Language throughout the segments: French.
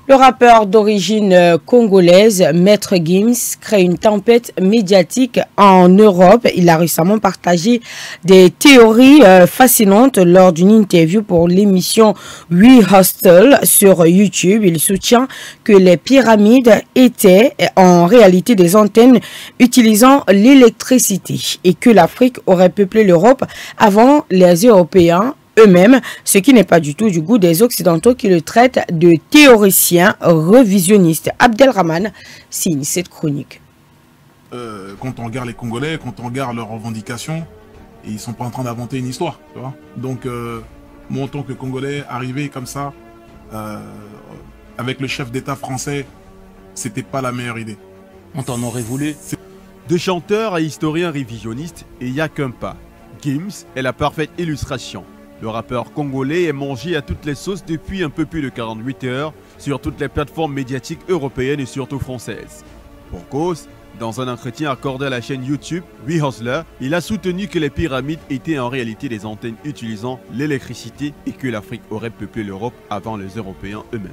Le rappeur d'origine congolaise, Maître Gims, crée une tempête médiatique en Europe. Il a récemment partagé des théories fascinantes lors d'une interview pour l'émission We Hustle sur YouTube. Il soutient que les pyramides étaient en réalité des antennes utilisant l'électricité et que l'Afrique aurait peuplé l'Europe avant les Européens eux-mêmes, ce qui n'est pas du tout du goût des Occidentaux qui le traitent de théoricien revisionniste. Abdelrahman signe cette chronique. Quand on regarde les Congolais, quand on regarde leurs revendications, ils ne sont pas en train d'inventer une histoire. Tu vois. Donc, moi, en tant que Congolais, arriver comme ça, avec le chef d'État français, c'était pas la meilleure idée. On t'en aurait voulu. De chanteur à historien révisionniste, il n'y a qu'un pas. Gims est la parfaite illustration. Le rappeur congolais est mangé à toutes les sauces depuis un peu plus de 48 heures sur toutes les plateformes médiatiques européennes et surtout françaises. Pour cause, dans un entretien accordé à la chaîne YouTube We Hustler, il a soutenu que les pyramides étaient en réalité des antennes utilisant l'électricité et que l'Afrique aurait peuplé l'Europe avant les Européens eux-mêmes.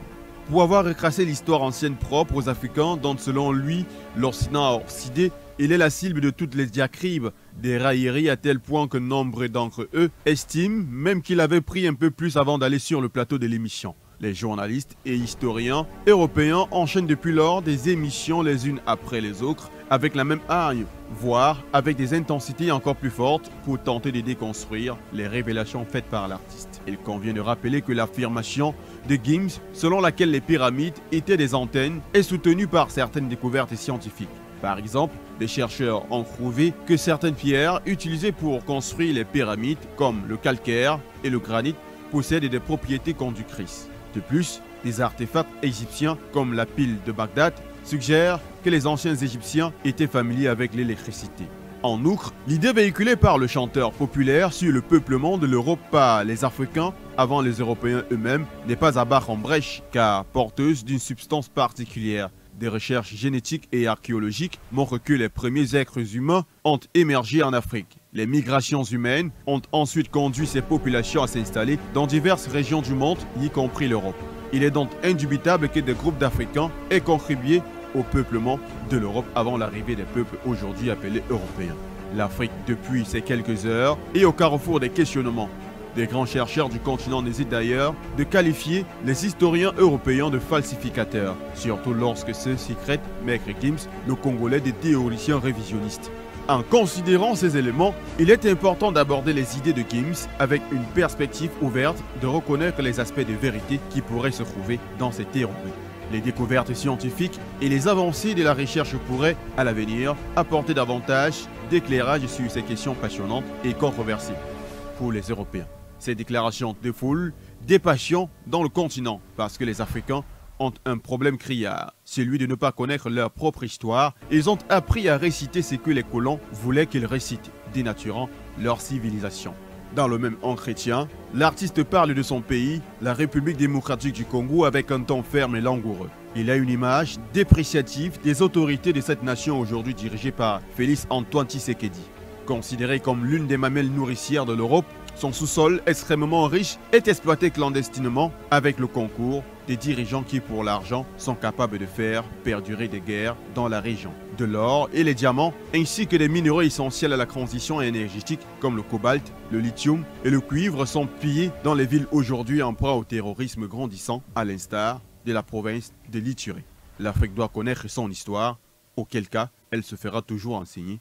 Pour avoir retracé l'histoire ancienne propre aux Africains dont selon lui, l'Occident a obsédé, il est la cible de toutes les diatribes, des railleries à tel point que nombre d'entre eux estiment même qu'il avait pris un peu plus avant d'aller sur le plateau de l'émission. Les journalistes et historiens européens enchaînent depuis lors des émissions les unes après les autres avec la même hargne, voire avec des intensités encore plus fortes pour tenter de déconstruire les révélations faites par l'artiste. Il convient de rappeler que l'affirmation de Gims, selon laquelle les pyramides étaient des antennes, est soutenue par certaines découvertes scientifiques. Par exemple, des chercheurs ont prouvé que certaines pierres utilisées pour construire les pyramides, comme le calcaire et le granit, possèdent des propriétés conductrices. De plus, des artefacts égyptiens comme la pile de Bagdad suggèrent que les anciens Égyptiens étaient familiers avec l'électricité. En outre, l'idée véhiculée par le chanteur populaire sur le peuplement de l'Europe par les Africains avant les Européens eux-mêmes n'est pas à battre en brèche, car porteuse d'une substance particulière. Des recherches génétiques et archéologiques montrent que les premiers êtres humains ont émergé en Afrique. Les migrations humaines ont ensuite conduit ces populations à s'installer dans diverses régions du monde, y compris l'Europe. Il est donc indubitable que des groupes d'Africains aient contribué au peuplement de l'Europe avant l'arrivée des peuples aujourd'hui appelés Européens. L'Afrique, depuis ces quelques heures, est au carrefour des questionnements. Des grands chercheurs du continent n'hésitent d'ailleurs de qualifier les historiens européens de falsificateurs, surtout lorsque ceux-ci traitent Maître Gims, le Congolais, des théoriciens révisionnistes. En considérant ces éléments, il est important d'aborder les idées de Gims avec une perspective ouverte, de reconnaître les aspects de vérité qui pourraient se trouver dans ces théories. Les découvertes scientifiques et les avancées de la recherche pourraient, à l'avenir, apporter davantage d'éclairage sur ces questions passionnantes et controversées pour les Européens. Ces déclarations défoulent des passions dans le continent parce que les Africains ont un problème criard, celui de ne pas connaître leur propre histoire. Ils ont appris à réciter ce que les colons voulaient qu'ils récitent, dénaturant leur civilisation. Dans le même entretien, l'artiste parle de son pays, la République démocratique du Congo, avec un ton ferme et langoureux. Il a une image dépréciative des autorités de cette nation aujourd'hui dirigée par Félix Antoine Tshisekedi. Considéré comme l'une des mamelles nourricières de l'Europe, son sous-sol extrêmement riche est exploité clandestinement avec le concours des dirigeants qui, pour l'argent, sont capables de faire perdurer des guerres dans la région. De l'or et les diamants, ainsi que des minéraux essentiels à la transition énergétique comme le cobalt, le lithium et le cuivre sont pillés dans les villes aujourd'hui en proie au terrorisme grandissant, à l'instar de la province de l'Ituri. L'Afrique doit connaître son histoire, auquel cas elle se fera toujours enseigner